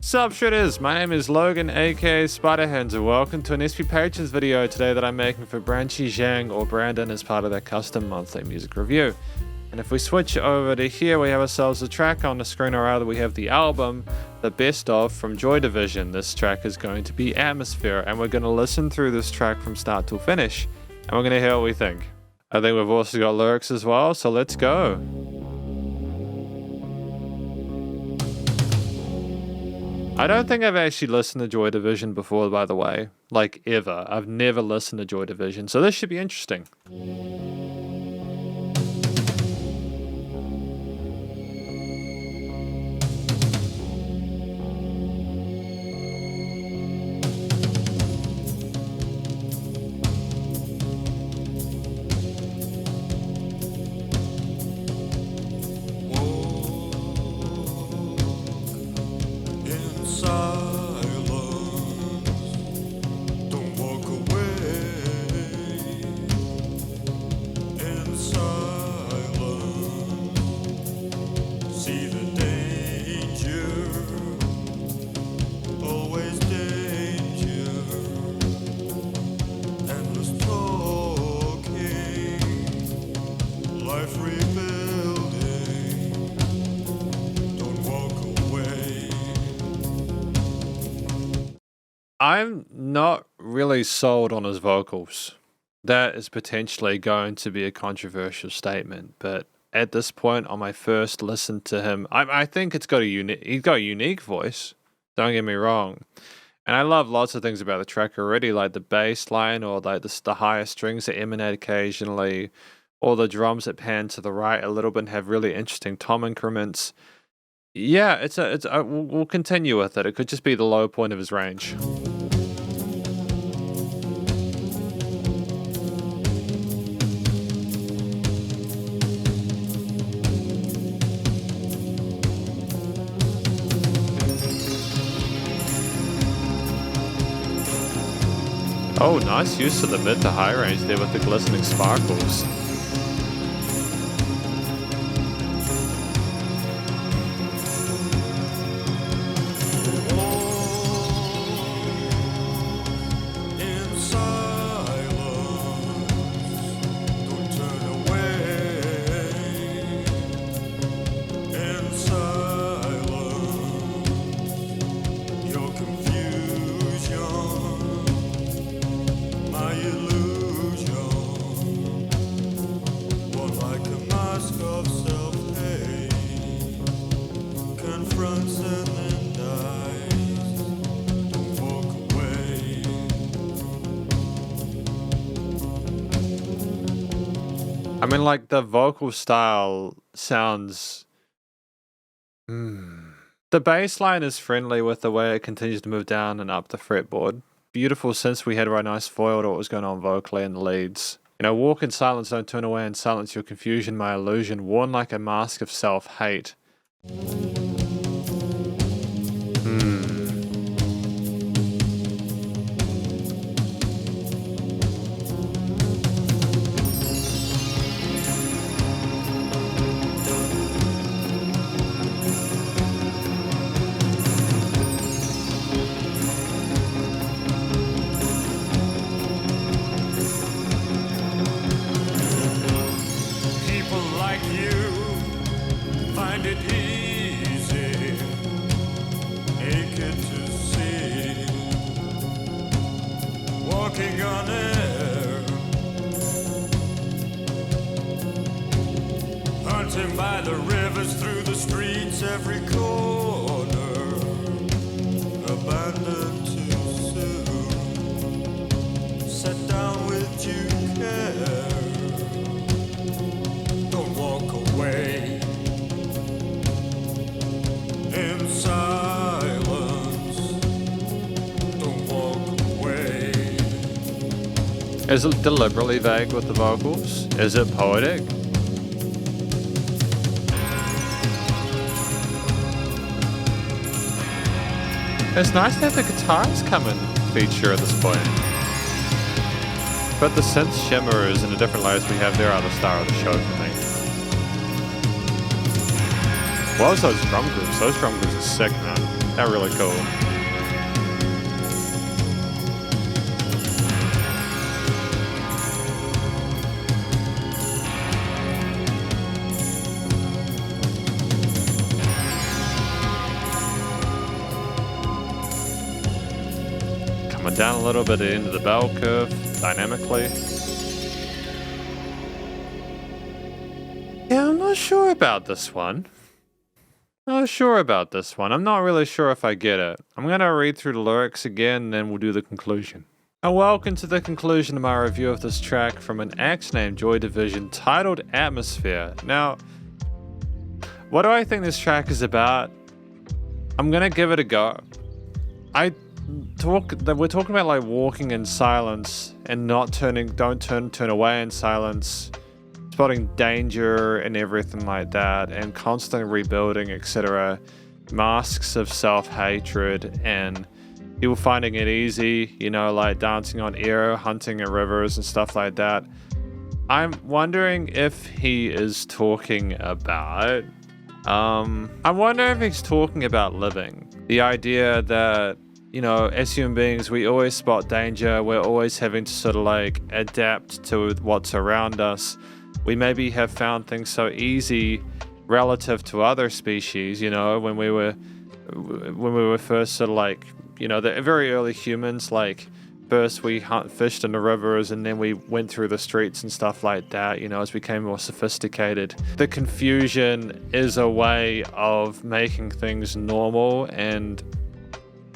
Sup Shredders, my name is Logan aka Spiderhands and welcome to an SP Patrons video today that I'm making for BranSi0730 ZHANG or Brandon as part of their custom monthly music review. And if we switch over to here, we have ourselves a track on the screen, or rather we have the album, the best of from Joy Division. This track is going to be Atmosphere, and we're going to listen through this track from start to finish, and we're going to hear what we think. I think we've also got lyrics as well, so let's go. I don't think I've actually listened to Joy Division before, by the way. Like, ever. I've never listened to Joy Division, so this should be interesting. I'm not really sold on his vocals. That is potentially going to be a controversial statement, but at this point on my first listen to him, I think he's got a unique voice. Don't get me wrong. And I love lots of things about the track already, like the bass line or like the higher strings that emanate occasionally, or the drums that pan to the right a little bit and have really interesting tom increments. Yeah, we'll continue with it. It could just be the low point of his range. Oh, nice use of the mid to high range there with the glistening sparkles. I mean, like, the vocal style sounds... The bass line is friendly with the way it continues to move down and up the fretboard. Beautiful since we had a right nice foil to what was going on vocally in the leads. You know, walk in silence, don't turn away and silence your confusion, my illusion, worn like a mask of self-hate. It easy, naked to see, walking on air, hunting by the rivers, through the streets, every corner, abandoned too soon, set down with due care, don't walk away. In silence, don't walk away. Is it deliberately vague with the vocals? Is it poetic? It's nice to have the guitars come and feature at this point. But the synth shimmers and the different layers we have there are the star of the show for me. What was those drum groups? Those drum groups are sick, man. They're really cool. Coming down a little bit into the bell curve dynamically. Yeah, I'm not sure about this one. I'm not really sure if I get it. I'm gonna read through the lyrics again and then we'll do the conclusion. And welcome to the conclusion of my review of this track from an act named Joy Division titled Atmosphere. Now, what do I think this track is about? I'm gonna give it a go. We're talking about like walking in silence and not don't turn away in silence, spotting danger and everything like that, and constant rebuilding, etc. Masks of self-hatred and people finding it easy, you know, like dancing on air, hunting in rivers and stuff like that. I'm wondering if he is talking about I wonder if he's talking about living. The idea that, you know, as human beings, we always spot danger. We're always having to sort of like adapt to what's around us. We maybe have found things so easy relative to other species, you know, when we were first sort of like, you know, the very early humans, like first we fished in the rivers and then we went through the streets and stuff like that, you know, as we became more sophisticated. The confusion is a way of making things normal, and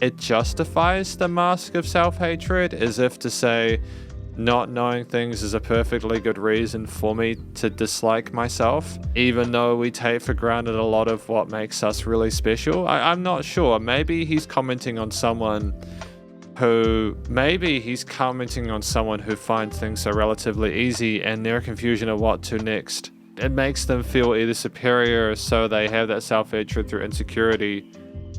it justifies the mask of self-hatred, as if to say not knowing things is a perfectly good reason for me to dislike myself, even though we take for granted a lot of what makes us really special. I'm not sure. Maybe he's commenting on someone who finds things so relatively easy, and their confusion of what to next, it makes them feel either superior, so they have that self-hatred through insecurity,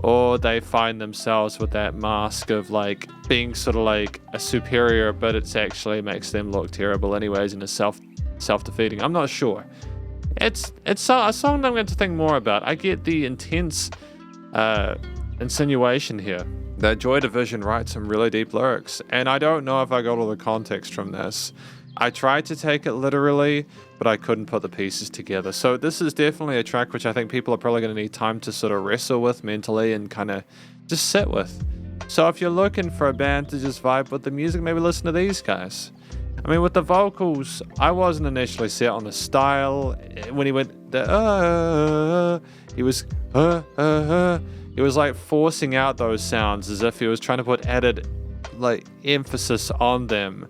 or they find themselves with that mask of like being sort of like a superior, but it's actually makes them look terrible anyways, and is self-defeating. I'm not sure. It's a song that I'm going to think more about. I get the intense insinuation here that Joy Division writes some really deep lyrics, and I don't know if I got all the context from this. I tried to take it literally, but I couldn't put the pieces together. So this is definitely a track which I think people are probably going to need time to sort of wrestle with mentally and kind of just sit with. So if you're looking for a band to just vibe with the music, maybe listen to these guys. I mean, with the vocals, I wasn't initially set on the style. When he went, he was like forcing out those sounds as if he was trying to put added like emphasis on them.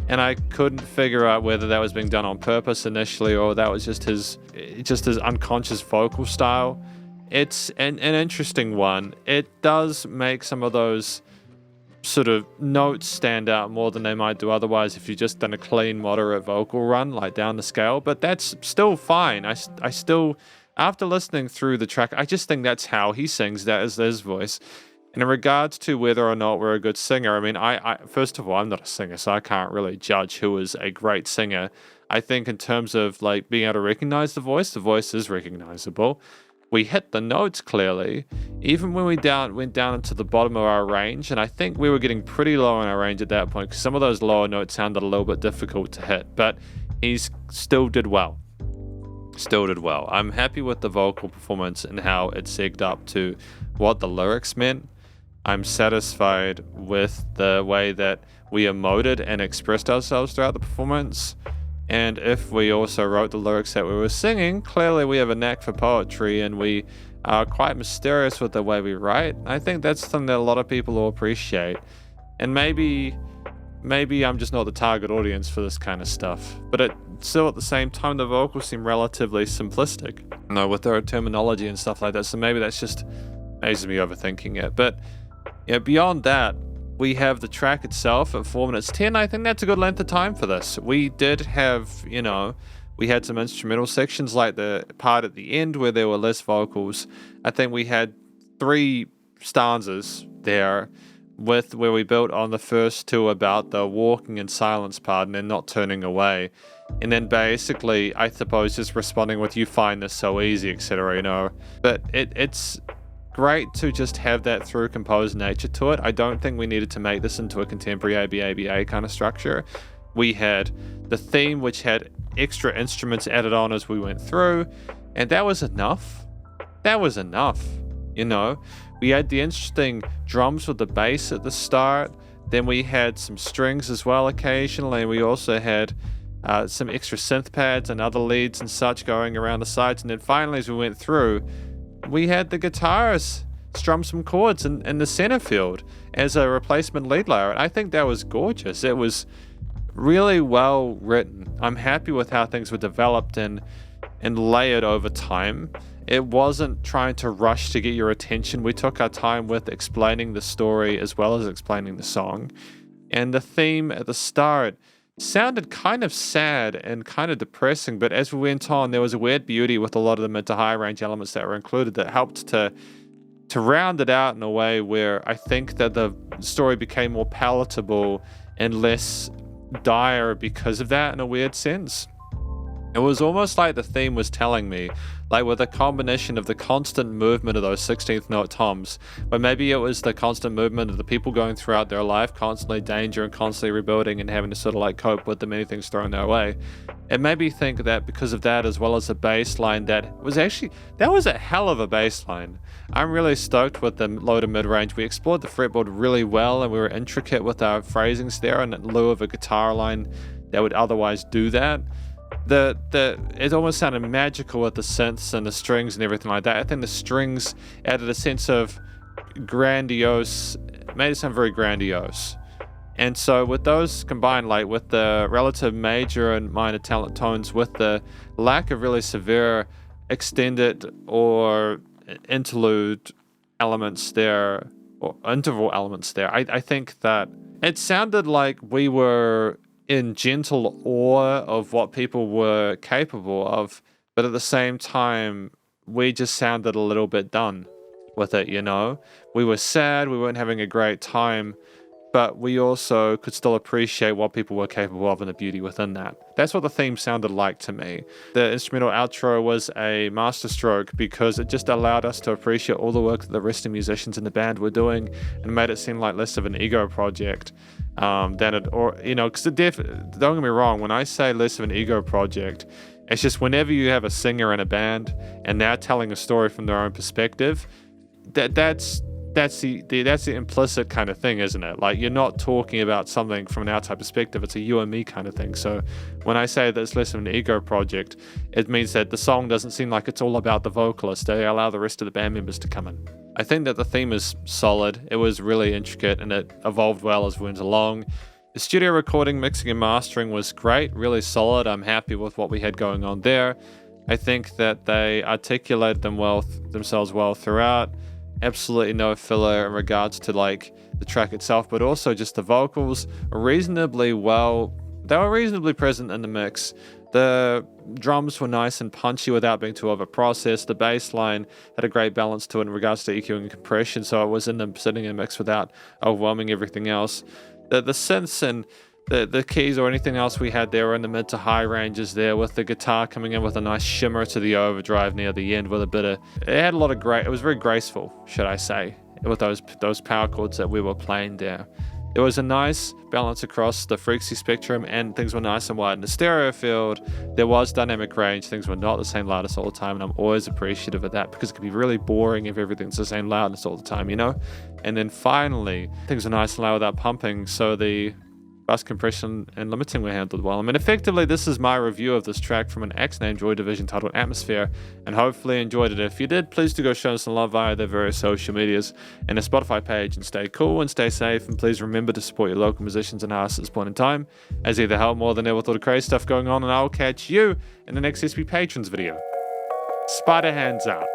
And I couldn't figure out whether that was being done on purpose initially, or that was just his unconscious vocal style. It's an interesting one. It does make some of those sort of notes stand out more than they might do otherwise if you just done a clean, moderate vocal run, like down the scale. But that's still fine. I still, after listening through the track, I just think that's how he sings. That is his voice. And in regards to whether or not we're a good singer, I mean, I first of all, I'm not a singer, so I can't really judge who is a great singer. I think in terms of like being able to recognize the voice is recognizable. We hit the notes clearly, even when we went down into the bottom of our range, and I think we were getting pretty low in our range at that point because some of those lower notes sounded a little bit difficult to hit, but he still did well. I'm happy with the vocal performance and how it segged up to what the lyrics meant. I'm satisfied with the way that we emoted and expressed ourselves throughout the performance. And if we also wrote the lyrics that we were singing, clearly we have a knack for poetry and we are quite mysterious with the way we write. I think that's something that a lot of people will appreciate. And maybe I'm just not the target audience for this kind of stuff. But still at the same time, the vocals seem relatively simplistic, you know, with their terminology and stuff like that. So maybe that's just me overthinking it. But yeah, beyond that, we have the track itself at 4 minutes 10. I think that's a good length of time for this. We did have, you know, we had some instrumental sections like the part at the end where there were less vocals. I think we had 3 stanzas there with where we built on the first 2 about the walking in silence part and then not turning away. And then basically, I suppose, just responding with, you find this so easy, etc., you know. But it's great to just have that through composed nature to it. I don't think we needed to make this into a contemporary ABA kind of structure. We had the theme, which had extra instruments added on as we went through, and that was enough. That was enough, you know. We had the interesting drums with the bass at the start. Then we had some strings as well occasionally. We also had some extra synth pads and other leads and such going around the sides. And then finally, as we went through, we had the guitars strum some chords in the center field as a replacement lead layer. And I think that was gorgeous. It was really well written. I'm happy with how things were developed and layered over time. It wasn't trying to rush to get your attention. We took our time with explaining the story as well as explaining the song. And the theme at the start sounded kind of sad and kind of depressing, but as we went on, there was a weird beauty with a lot of the mid to high range elements that were included that helped to round it out in a way where I think that the story became more palatable and less dire because of that in a weird sense. It was almost like the theme was telling me, like with a combination of the constant movement of those 16th note toms, but maybe it was the constant movement of the people going throughout their life, constantly danger and constantly rebuilding and having to sort of like cope with the many things thrown their way. It made me think that because of that, as well as the bass line, that was a hell of a bass line. I'm really stoked with the low to mid range. We explored the fretboard really well and we were intricate with our phrasings there in lieu of a guitar line that would otherwise do that. It almost sounded magical with the synths and the strings and everything like that. I think the strings added a sense of grandiose, made it sound very grandiose. And so with those combined, like with the relative major and minor talent tones, with the lack of really severe extended or interlude elements there, or interval elements there, I think that it sounded like we were in gentle awe of what people were capable of, but at the same time, we just sounded a little bit done with it, you know? We were sad, we weren't having a great time, but we also could still appreciate what people were capable of and the beauty within that. That's what the theme sounded like to me. The instrumental outro was a masterstroke because it just allowed us to appreciate all the work that the rest of the musicians in the band were doing and made it seem like less of an ego project. Don't get me wrong, when I say less of an ego project, it's just whenever you have a singer in a band and they're telling a story from their own perspective, that's the implicit kind of thing, isn't it? Like, you're not talking about something from an outside perspective, it's a you and me kind of thing. So when I say that it's less of an ego project, it means that the song doesn't seem like it's all about the vocalist. They allow the rest of the band members to come in. I think that the theme is solid. It was really intricate and it evolved well as we went along. The studio recording, mixing and mastering was great, really solid. I'm happy with what we had going on there. I think that they articulated themselves well throughout. Absolutely no filler in regards to like the track itself, but also just the vocals are reasonably well. They were reasonably present in the mix. The drums were nice and punchy without being too over-processed. The bass line had a great balance to it in regards to EQ and compression, so it was sitting in a mix without overwhelming everything else. The synths and the keys or anything else we had there were in the mid to high ranges there, with the guitar coming in with a nice shimmer to the overdrive near the end with a bit of... It had a lot of it was very graceful, should I say, with those power chords that we were playing there. There was a nice balance across the frequency spectrum and things were nice and wide in the stereo field. There was dynamic range, things were not the same loudness all the time, and I'm always appreciative of that because it can be really boring if everything's the same loudness all the time, you know? And then finally, things were nice and loud without pumping, so the bus compression and limiting were handled well. I mean, effectively, this is my review of this track from an X-named Joy Division titled Atmosphere, and hopefully enjoyed it. If you did, please do go show us some love via their various social medias and a Spotify page, and stay cool and stay safe, and please remember to support your local musicians and artists at this point in time, as either help more than ever with all the crazy stuff going on, and I'll catch you in the next SB Patrons video. Spiderhands out.